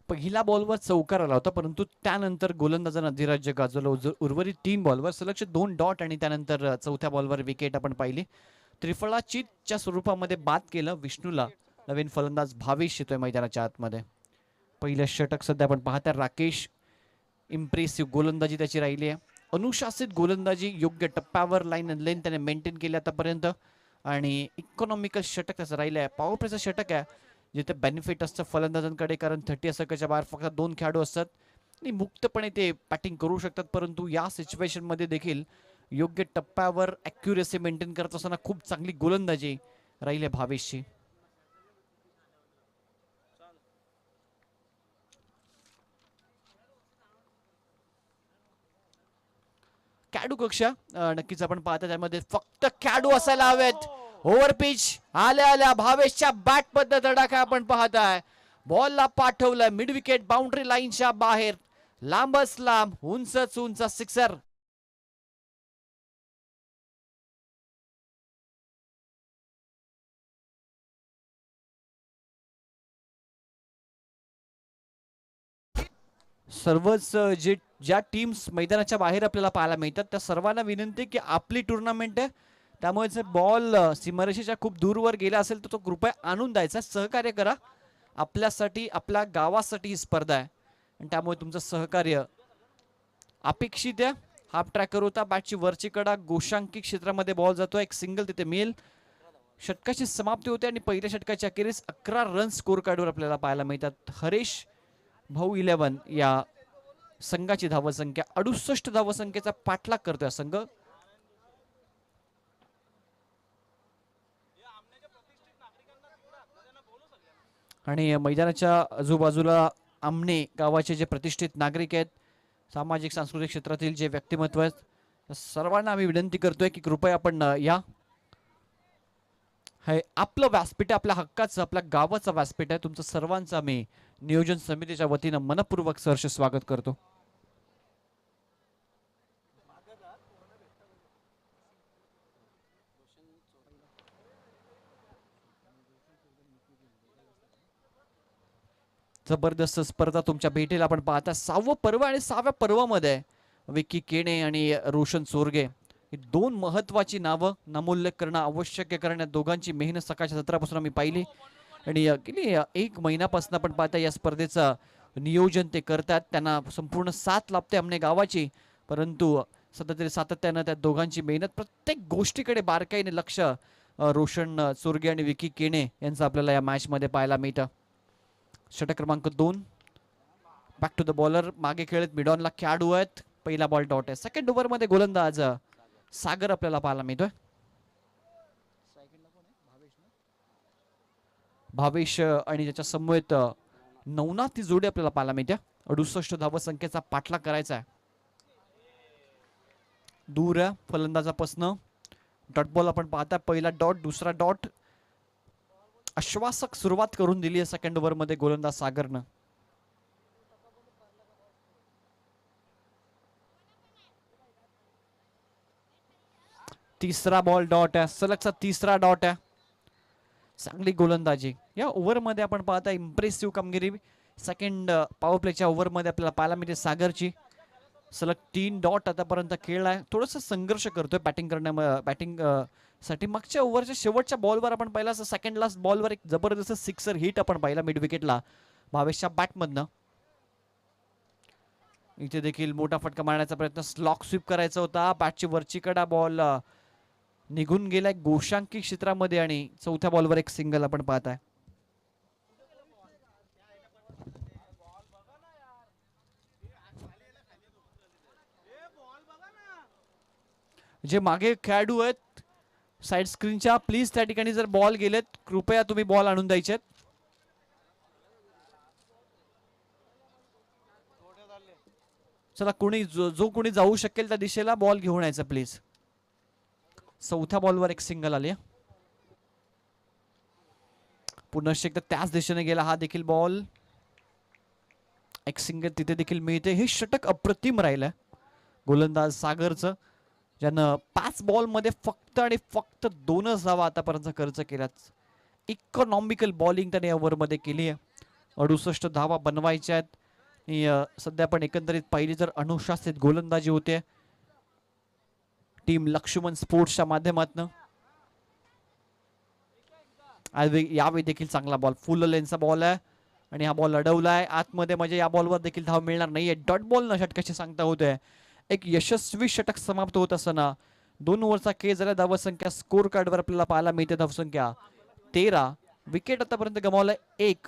पहिला बॉलवर चौकार आला होता, परंतु त्यानंतर गोलंदाजांना अधिराज्य गाजवलं. उर्वरित 3 बॉलवर सलगचे 2 डॉट आणि त्यानंतर चौथ्या बॉलवर विकेट आपण पाहिली. त्रिफळा चीतच्या स्वरूपामध्ये बाद केलं विष्णूला. नवीन फलंदाज भावेश येतोय मैदानाच्या आतमध्ये. पहिलं षटक सध्या आपण पाहता. राकेश इम्प्रेसिव्ह गोलंदाजी त्याची राहिली आहे. अनुशासित गोलंदाजी, योग्य टप्प्यावर लाईन अँड लेंथ त्याने मेंटेन केली आतापर्यंत आणि इकॉनॉमिकल षटक त्याचं राहिलं आहे. पॉवर प्लेचं षटक आहे जिथे बेनिफिट असतं फलंदाजांकडे, कारण 30 षटकाच्या बाहेर फक्त 2 खेळाडू असतात आणि मुक्तपणे ते बॅटिंग करू शकतात. परंतु या सिच्युएशन मध्ये देखील योग्य टप्प्यावर ॲक्युरेसी मेंटेन करत असताना खूप चांगली गोलंदाजी राहिली भावेशची. कॅडू कक्षा नक्कीच आपण पाहता, त्यामध्ये फक्त कॅडू असायला हवेत. ओव्हर पिच आल्या आल्या भावेशच्या बॅट बद्दल धडाका आपण पाहताय. बॉलला पाठवलं मिड विकेट बाउंड्री लाईनच्या बाहेर. लांबच लांब, उंचच उंच सिक्सर. सर्वच ज्या टीम्स मैदानाच्या बाहेर आपल्याला पाहायला मिळतात त्या सर्वांना विनंती की आपली टुर्नामेंट आहे, त्यामुळे जर बॉल सीमारेषेच्या खूप दूरवर गेला असेल तर तो कृपया आणून द्यायचा. सहकार्य करा, आपल्यासाठी आपल्या गावासाठी ही स्पर्धा आहे आणि त्यामुळे तुमचं सहकार्य अपेक्षित आहे. हाफ ट्रॅकर होता, बॅटची वरची कडा गोशांकी क्षेत्रामध्ये बॉल जातो, एक सिंगल तिथे मिळेल. षटकाची समाप्ती होते आणि पहिल्या षटकाच्या अखेरीस 11 रन स्कोर कार्डवर आपल्याला पाहायला मिळतात. हरेश भाऊ 11 या संघाची धावसंख्या 68 धावसंख्येचा पाठलाग करतोय संघ. आणि मैदानाच्या आजूबाजूला आमने गावाचे जे प्रतिष्ठित नागरिक आहेत, सामाजिक सांस्कृतिक क्षेत्रातील जे व्यक्तिमत्व आहेत, सर्वांना आम्ही विनंती करतोय की कृपया आपण या. हे आपलं व्यासपीठ आहे, आपल्या हक्काचं, आपल्या गावाचं व्यासपीठ आहे. तुमचं सर्वांचं आम्ही नियोजन समितीच्या वतीनं मनपूर्वक सहर्ष स्वागत करतो. जबरदस्त स्पर्धा तुमच्या भेटेल. आपण पाहता 6वं पर्व आणि 6व्या पर्वामध्ये विकी केणे आणि रोशन चोरगे ही दोन महत्वाची नावं नामोल्लेख करणं आवश्यक आहे, कारण या दोघांची मेहनत सकाळच्या सत्रापासून आम्ही पाहिली आणि गेली 1 महिन्यापासून आपण पाहता या स्पर्धेचं नियोजन ते करतात. त्यांना संपूर्ण साथ लाभते आमने गावाची, परंतु सतत सातत्यानं त्या दोघांची मेहनत, प्रत्येक गोष्टीकडे बारकाईने लक्ष रोशन चोरगे आणि विकी केणे यांचं आपल्याला या मॅच मध्ये पाहायला मिळतं. षटक क्रमांक 2 बॅक टू द बॉलर, मागे खेळत मिडॉनला खेळाडू आहेत. पहिला बॉल डॉट आहे. सेकंड ओव्हर मध्ये गोलंदाज सागर आपल्याला पाहायला मिळतोय. भावेश आणि त्याच्या समवेत नवनाथ ती जोडी आपल्याला पाहायला मिळते. 68 धावसंख्येचा पाठलाग करायचा आहे. दूर फलंदाजापासनं डॉट बॉल आपण पाहता. पहिला डॉट, दुसरा डॉट, आश्वासक सुरुवात करून दिली आहे सेकंड ओव्हर मध्ये गोलंदाज सागरनं. तिसरा बॉल डॉट आहे, सलगचा तिसरा डॉट आहे. चांगली गोलंदाजी या ओव्हर मध्ये आपण पाहता. इम्प्रेसिव्ह कामगिरी सेकंड पॉवर प्लेच्या ओव्हर मध्ये आपल्याला पाहायला मिळते सागरची. सलग 3 डॉट आतापर्यंत खेळलाय. थोडस संघर्ष करतोय बॅटिंग बॅटिंग साठी. मागच्या ओव्हरच्या शेवटच्या बॉलवर आपण पाहिला सेकंड लास्ट बॉलवर एक जबरदस्त सिक्सर हिट आपण पाहिला मिड विकेटला भावेशच्या बॅटमधनं. इथे देखील मोठा फटका मारण्याचा प्रयत्न, स्लॉक स्वीप करायचा होता. बॅटची वरची कडा, बॉल निघून गेलाय गोशांकी क्षेत्रामध्ये आणि चौथ्या बॉलवर एक सिंगल आपण पाहताय. जे मागे खेळाडू आहेत साइड स्क्रीनच्या, प्लीज त्या ठिकाणी जर बॉल गेलेत कृपया तुम्ही बॉल आणून द्यायचे. चला, कोणी जो कोणी जाऊ शकेल त्या दिशेला बॉल घेऊन यायचा प्लीज. चौथ्या बॉलवर एक सिंगल आली. पुन्हा एकदा त्याच दिशेने गेला हा देखील बॉल, एक सिंगल तिथे देखील मिळते. हे षटक अप्रतिम राहिलं गोलंदाज सागरचं, ज्यानं 5 बॉल मध्ये फक्त आणि फक्त 2च धावा आतापर्यंत खर्च केल्यात. इकॉनॉमिकल बॉलिंग त्याने ओव्हर मध्ये केली आहे. 68 धावा बनवायच्या आहेत. सध्या पण एकंदरीत पाहिली तर अनुशासित गोलंदाजी होते टीम लक्ष्मण स्पोर्ट्सच्या माध्यमातून. यावेळी देखील चांगला बॉल, फुल लेनचा बॉल आहे आणि हा बॉल अडवलाय आतमध्ये, म्हणजे या बॉलवर देखील धाव मिळणार नाहीये. डॉट बॉल न षटकाची सांगता होते. एक यशस्वी षटक समाप्त होत असताना 2 ओव्हरचा खेळ झाला. धावसंख्या स्कोर कार्डवर आपल्याला पाहायला मिळते धावसंख्या 13. विकेट आतापर्यंत गमावलाय 1.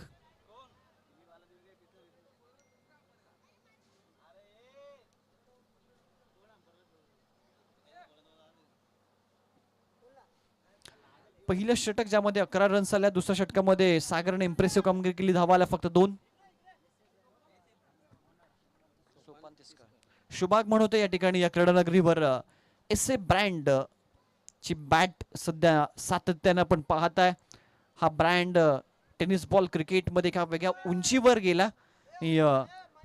पहिलं षटक ज्यामध्ये 11 रन्स आल्या, दुसऱ्या षटकामध्ये सागरने इम्प्रेसिव्ह कामगिरी केली. धावाला फक्त 2. शुभाग म्हणून या ठिकाणी या क्रीडानगरीवर एस ए ब्रँड ची बॅट सध्या सातत्यानं आपण पाहताय. हा ब्रँड टेनिस बॉल क्रिकेटमध्ये एका वेगळ्या उंचीवर गेला.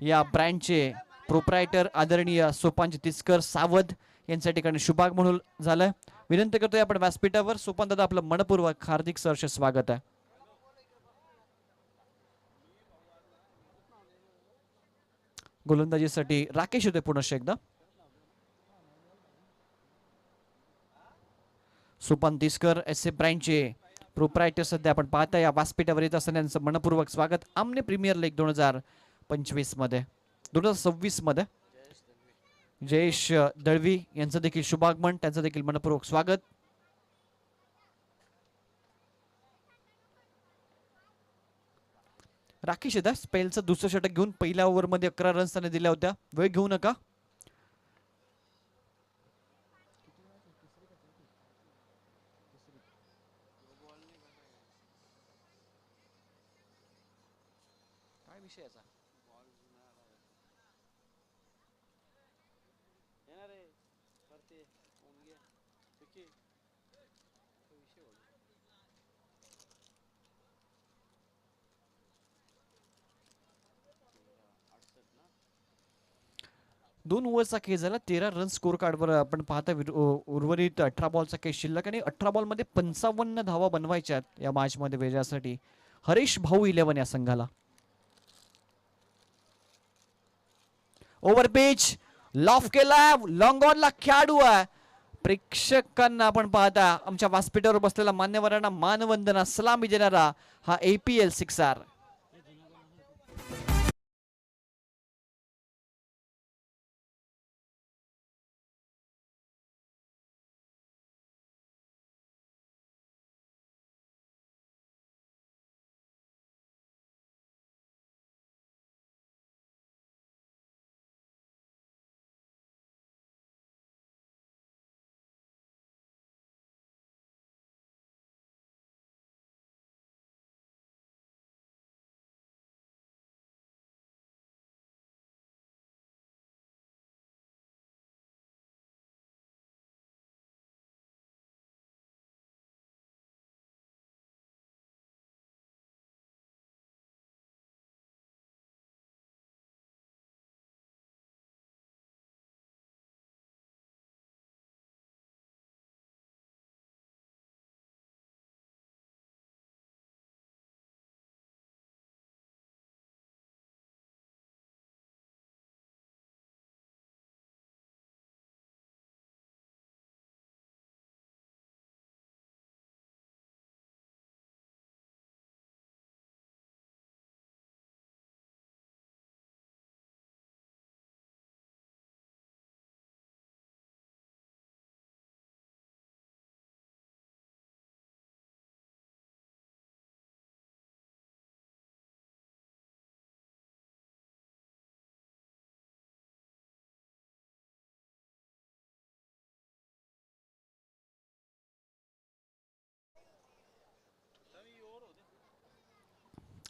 या ब्रँडचे प्रोप्रायटर आदरणीय सोपान तिस्कर सावध यांच्या ठिकाणी शुभाग म्हणून झालंय. विनंती करतोय आपण व्यासपीठावर. सोपान दादा आपलं मनपूर्वक हार्दिक सहर्ष स्वागत आहे. गोलंदाजीसाठी राकेश होते पुनश्च एकदा. सोपान तिस्कर एस ए ब्रँडचे प्रोप्रायटर सध्या आपण पाहता या व्यासपीठावर येत असताना यांचं मनपूर्वक स्वागत. आमने प्रीमियर लीग 2025 मध्ये 2026 मध्ये जयेश दळवी यांचं देखील शुभागमन, त्यांचं देखील मनपूर्वक स्वागत. राकेश येतात स्पेलचं दुसरं षटक घेऊन पहिल्या ओव्हरमध्ये 11 रन्स त्याने दिल्या होत्या. वेळ घेऊ नका. काय विषय याचा? दोन ओव्हरचा खेळ झाला. 13 रन स्कोर कार्डवर आपण पाहता. उर्वरित 18 बॉलचा खेळ शिल्लक आणि 18 बॉल मध्ये 55 धावा बनवायच्या या मॅच मध्ये विजयासाठी. हरीश भाऊ 11 या संघाला. ओव्हर पिच लॉफ केला. लॉंग ऑनला खेळाडू आहे. प्रेक्षकांना आपण पाहता आमच्या व्यासपीठावर बसलेल्या मान्यवरांना मानवंदना सलामी देणारा हा APL सिक्सर.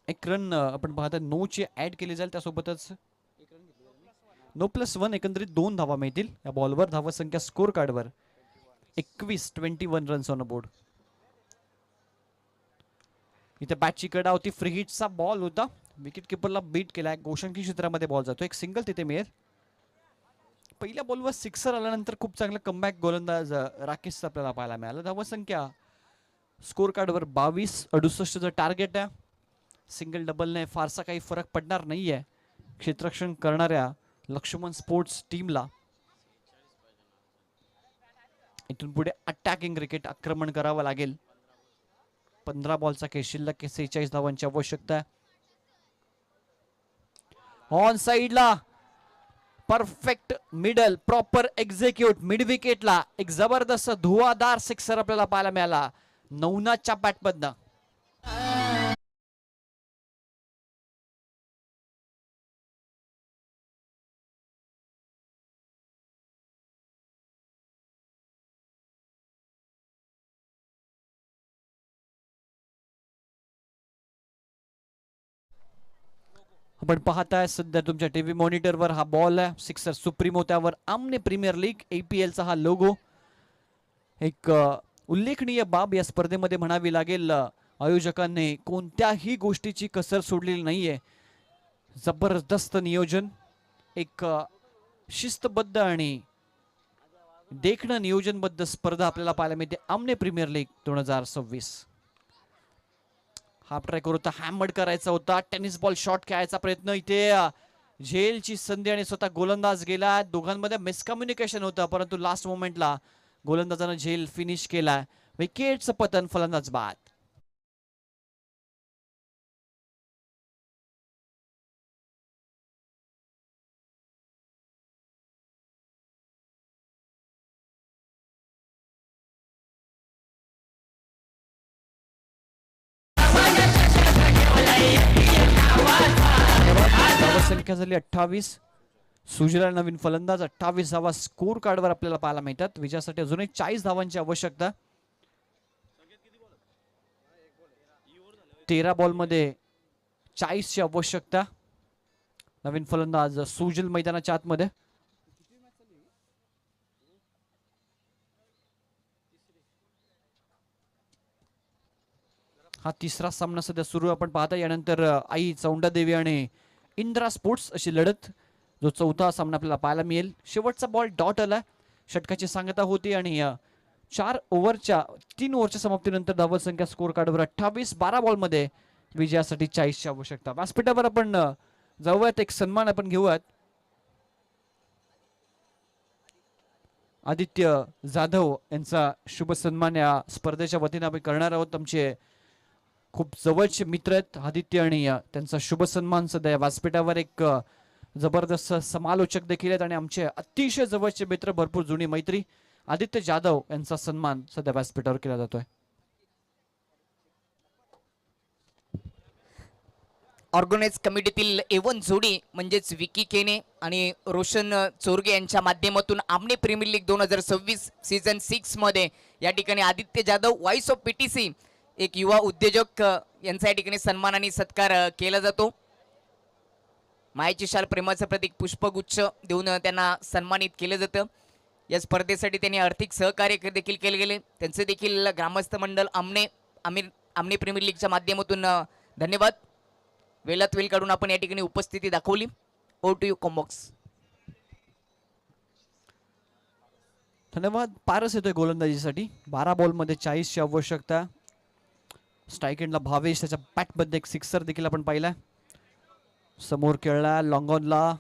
एक रन आपण पाहता 9 ची ऍड केली जाईल. त्यासोबतच 9+1 एकंदरीत 2 धावा मिळतील या बॉलवर. धावा संख्या स्कोर कार्डवर 21 रन्स ऑन बोर्ड. इथे बॅटची कडा होती. फ्री हिटचा बॉल होता. विकेट किपरला बीट केलाय. गोषणकी क्षेत्रामध्ये बॉल जातो. एक सिंगल तिथे मिळेल. पहिल्या बॉलवर सिक्सर आल्यानंतर खूप चांगला कमबॅक गोलंदाज राकेशचा आपल्याला पाहायला मिळाला. धावा संख्या स्कोर कार्डवर 22-68 टार्गेट आहे. सिंगल डबलने फारसा काही फरक पडणार नाहीये क्षेत्ररक्षण करणाऱ्या लक्ष्मण स्पोर्ट्स टीमला. इथून पुढे अटॅकिंग क्रिकेट आक्रमण करावं लागेल. 15 बॉलचा खेळ शिल्लक. 46 धावांची आवश्यकता. ऑन साइडला perfect middle proper execute mid विकेटला एक जबरदस्त धुवाधार सिक्सर आपल्याला पाहायला मिळाला नवनाथच्या बॅटमधनं. आपण पाहताय सध्या तुमच्या टीव्ही मॉनिटरवर हा बॉल आहे. सिक्सर सुप्रीमो, त्यावर आमने प्रीमियर लीग APLचा हा लोगो. एक उल्लेखनीय बाब या स्पर्धेमध्ये म्हणावी लागेल. आयोजकांनी कोणत्याही गोष्टीची कसर सोडलेली नाहीये. जबरदस्त नियोजन. एक शिस्तबद्ध आणि देखणं नियोजनबद्ध स्पर्धा आपल्याला पाहायला मिळते आमने प्रीमियर लीग 2026. हाफ ट्राय करू, हॅमर्ड करायचा होता, टेनिस बॉल शॉट खेळायचा प्रयत्न, इथे झेलची संधी आणि स्वतः गोलंदाज गेला. दोघांमध्ये मिसकम्युनिकेशन होतं, परंतु लास्ट मोमेंटला गोलंदाजानं झेल फिनिश केला. विकेटचं पतन, फलंदाज बाद. संख्या झाली 28. सुजला नवीन फलंदाज, 28 धावा स्कोर कार्डवर आपल्याला पाहायला मिळतात. विजयासाठी अजूनही 40 धावांची आवश्यकता. 13 बॉल मध्ये 40 ची आवश्यकता. नवीन फलंदाज सुजल मैदानाच्या आतमध्ये. हा तिसरा सामना सध्या सुरू आपण पाहता. यानंतर आई चौंडादेवी आणि इंद्रा स्पोर्ट्स अशी लढत, जो चौथा सामना आपल्याला पाहायला मिळेल. शेवटचा बॉल डॉट आला, षटकाची सांगता होती आणि 3 ओव्हरच्या समाप्तीनंतर धावा संख्या स्कोर कार्डवर 28. 12 बॉल मध्ये विजयासाठी 40 ची आवश्यकता. व्यासपीठावर आपण जाऊयात, एक सन्मान आपण घेऊयात. आदित्य जाधव यांचा शुभ सन्मान या स्पर्धेच्या वतीने आपण करणार आहोत. आमचे खूप जवळचे मित्र आहेत आदित्य आणि त्यांचा शुभ सन्मान सध्या व्यासपीठावर. एक जबरदस्त समालोचक देखील आहेत आणि आमचे अतिशय जवळचे मित्र, भरपूर जुनी मैत्री. आदित्य जाधव यांचा सन्मान सध्या व्यासपीठावर केला जातोय. ऑर्गनाइज कमिटीतील A1 जोडी म्हणजेच विकी केने आणि रोशन चोरगे यांच्या माध्यमातून आमने प्रीमियर लीग 2026 सीझन 6 मध्ये या ठिकाणी Aditya Jadhav, voice of PTC, एक युवा उद्योजक, यांचा या ठिकाणी सन्मानाने सत्कार केला जातो. मायेची शाल, प्रेमाचं प्रतीक पुष्पगुच्छ देऊन त्यांना सन्मानित केलं जातं. या स्पर्धेसाठी त्यांनी आर्थिक सहकार्य देखील केले गेले. त्यांचे देखील ग्रामस्थ मंडळ आमने प्रीमियर लीगच्या माध्यमातून धन्यवाद. वेळात वेळ काढून आपण या ठिकाणी उपस्थिती दाखवली. Over to you combox. धन्यवाद. पारस येतोय गोलंदाजीसाठी. 12 बॉल मध्ये 40 ची आवश्यकता. स्ट्राईक एंडला भावेश, त्याच्या बॅटमध्ये एक सिक्सर देखील आपण पाहिला. समोर खेळला लॉंग ऑनला,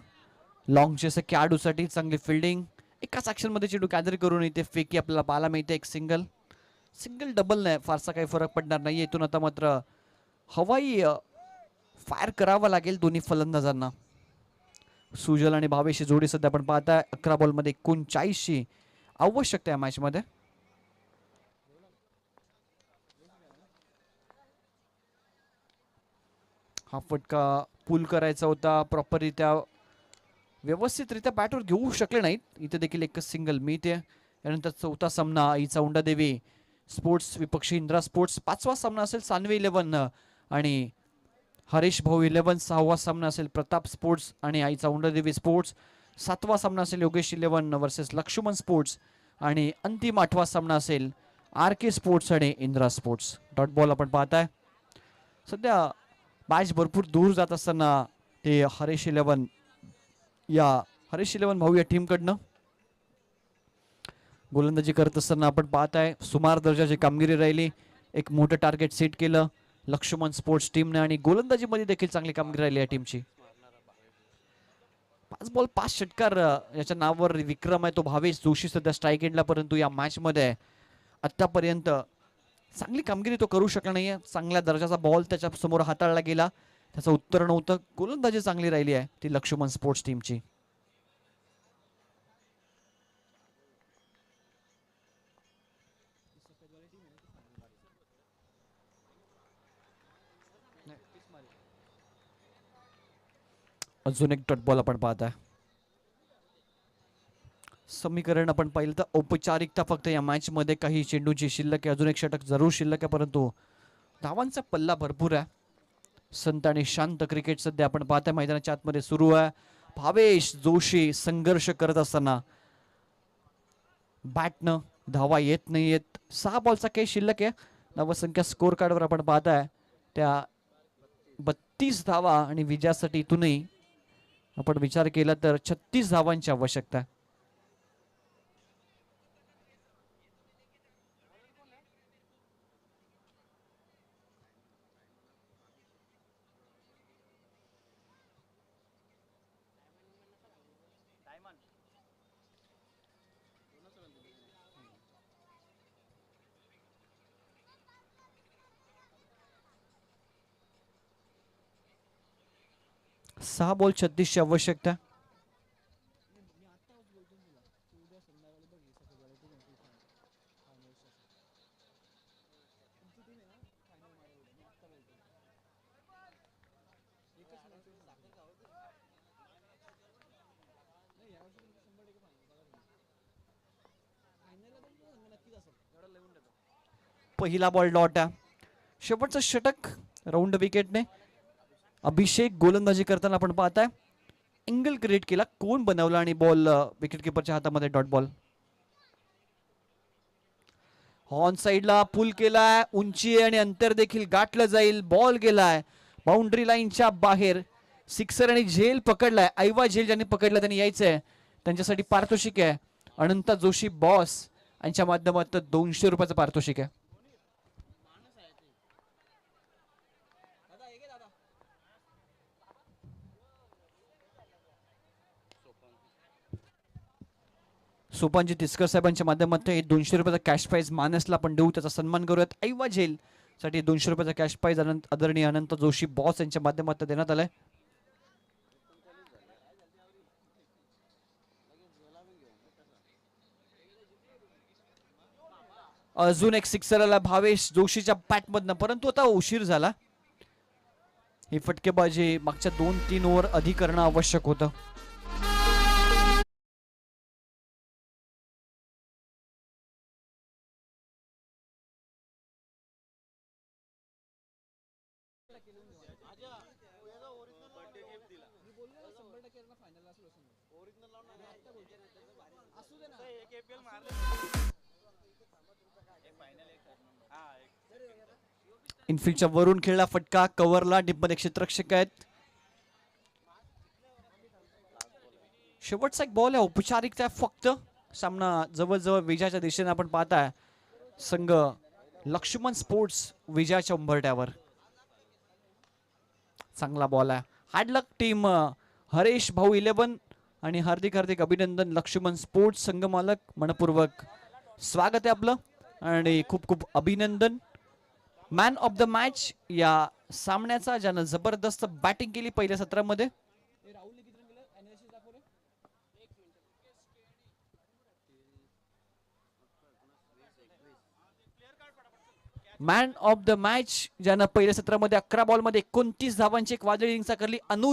लॉंग चेस कॅडूसाठी चांगली फिल्डिंग. एकाच ऍक्शन मध्ये चेंडू कॅदर करून इथे फेकी आपल्याला पाहायला मिळते. एक सिंगल डबल नाही, फारसा काही फरक पडणार नाही. इथून आता मात्र हवाई फायर करावा लागेल दोन्ही फलंदाजांना. सुजल आणि भावेशी जोडी सध्या आपण पाहताय. 11 बॉल मध्ये 39 ची आवश्यकता या मॅच मध्ये. हा फटका पुल करायचा होता, प्रॉपररित्या व्यवस्थितरित्या बॅटवर घेऊ शकले नाहीत. इथे देखील एकच सिंगल मिळते. यानंतर चौथा सामना आई चौंडादेवी स्पोर्ट्स विपक्षी इंद्रा स्पोर्ट्स. 5वा सामना असेल सान्वी 11 आणि हरीश भाऊ 11. 6वा सामना असेल प्रताप स्पोर्ट्स आणि आई चौंडादेवी स्पोर्ट्स. 7वा सामना असेल योगेश 11 वर्सेस लक्ष्मण स्पोर्ट्स आणि अंतिम 8वा सामना असेल RK स्पोर्ट्स आणि इंद्रा स्पोर्ट्स. डॉट बॉल आपण पाहताय. सध्या मॅच भरपूर दूर जात असताना ते हरीश 11 भाऊ या टीमकडनं गोलंदाजी करत असताना आपण पाहताय. सुमार दर्जाची कामगिरी राहिली. एक मोठं टार्गेट सेट केलं लक्ष्मण स्पोर्ट्स टीमने आणि गोलंदाजीमध्ये देखील चांगली कामगिरी राहिली या टीमची. 5 बॉल 5 षटकार याच्या नावावर विक्रम आहे तो भावेश जोशी सध्या स्ट्राईक एंडला. परंतु या मॅच मध्ये आतापर्यंत चांगली कामगिरी तो करू शकला नाहीये. चांगल्या दर्जाचा बॉल त्याच्या समोर हाताळला गेला, त्याचं उत्तर नव्हतं. गोलंदाजी चांगली राहिली आहे ती लक्ष्मण स्पोर्ट्स टीमची. अजून एक डॉट बॉल आपण पाहताय. समीकरण आपण पाहिलं तर औपचारिकता फक्त या मॅच मध्ये काही चेंडूची शिल्लक आहे. अजून एक षटक जरूर शिल्लक आहे, परंतु धावांचा पल्ला भरपूर आहे. संत आणि शांत क्रिकेट सध्या आपण पाहताय मैदानाच्या आतमध्ये सुरू आहे. भावेश जोशी संघर्ष करत असताना बॅटनं धावा येत नाहीयेत. 6 बॉलचा काही शिल्लक आहे. धावसंख्या स्कोर कार्डवर आपण पाहताय त्या 32 धावा आणि विजयासाठी इथूनही आपण विचार केला तर 36 धावांची आवश्यकता आहे. सहा बॉल 36 ची आवश्यकता आहे. पहिला बॉल डॉट आहे. शेवटचं षटक राऊंड विकेटने. अभिषेक गोलंदाजी करताना आपण पाहताय एंगल क्रिएट केला, कोण बनवला आणि बॉल विकेट किपरच्या हातामध्ये डॉट बॉल. ऑन साइडला पुल केलाय, उंची आहे आणि अंतर देखील गाठलं जाईल. बॉल गेलाय बाउंड्री लाईनच्या बाहेर. सिक्सर आणि झेल पकडलाय. ऐवा झेल ज्यांनी पकडला त्यांनी यायचंय, त्यांच्यासाठी पारितोषिक आहे. अनंत जोशी बॉस यांच्या माध्यमातून 200 रुपयाचं पारितोषिक आहे. सोपानजी तिसकर साहेबांच्या माध्यमातून 200 रुपयाचा कॅश प्राइज मानसला आपण देऊ, त्याचा सन्मान करूयात. ऐवा झेल साठी 200 रुपयाचा कॅश प्राइज आदरणीय अनंत जोशी बॉस यांच्या माध्यमातून देण्यात आलाय. अजून एक सिक्सर आला भावेश जोशीच्या बॅटमधनं, परंतु आता उशीर झाला. ही फटकेबाजी मागच्या 2-3 ओव्हर अधिक करणं आवश्यक होतं. इनफिल्डच्या वरून खेळला फटका, कव्हरला. डिपमध्ये क्षेत्ररक्षक आहेत. शेवटचा एक बॉल आहे, औपचारिकता फक्त. सामना जवळजवळ विजयाच्या दिशेने आपण पाहताय. संघ लक्ष्मण स्पोर्ट्स विजयाच्या उंबरठ्यावर. चांगला बॉल आहे. हार्ड लक टीम हरेश भाऊ 11 आणि हार्दिक हार्दिक अभिनंदन. लक्ष्मण स्पोर्ट्स संघ मालक मनपूर्वक स्वागत आहे आपलं आणि खूप खूप अभिनंदन. मॅन ऑफ द मॅच या सामन्याचा, ज्यानं जबरदस्त बॅटिंग केली पहिल्या सत्रामध्ये. मॅन ऑफ द मॅच ज्यानं पहिल्या सत्रामध्ये 11 बॉलमध्ये 29 धावांची एक वादळी इनिंग्स करली, अनुज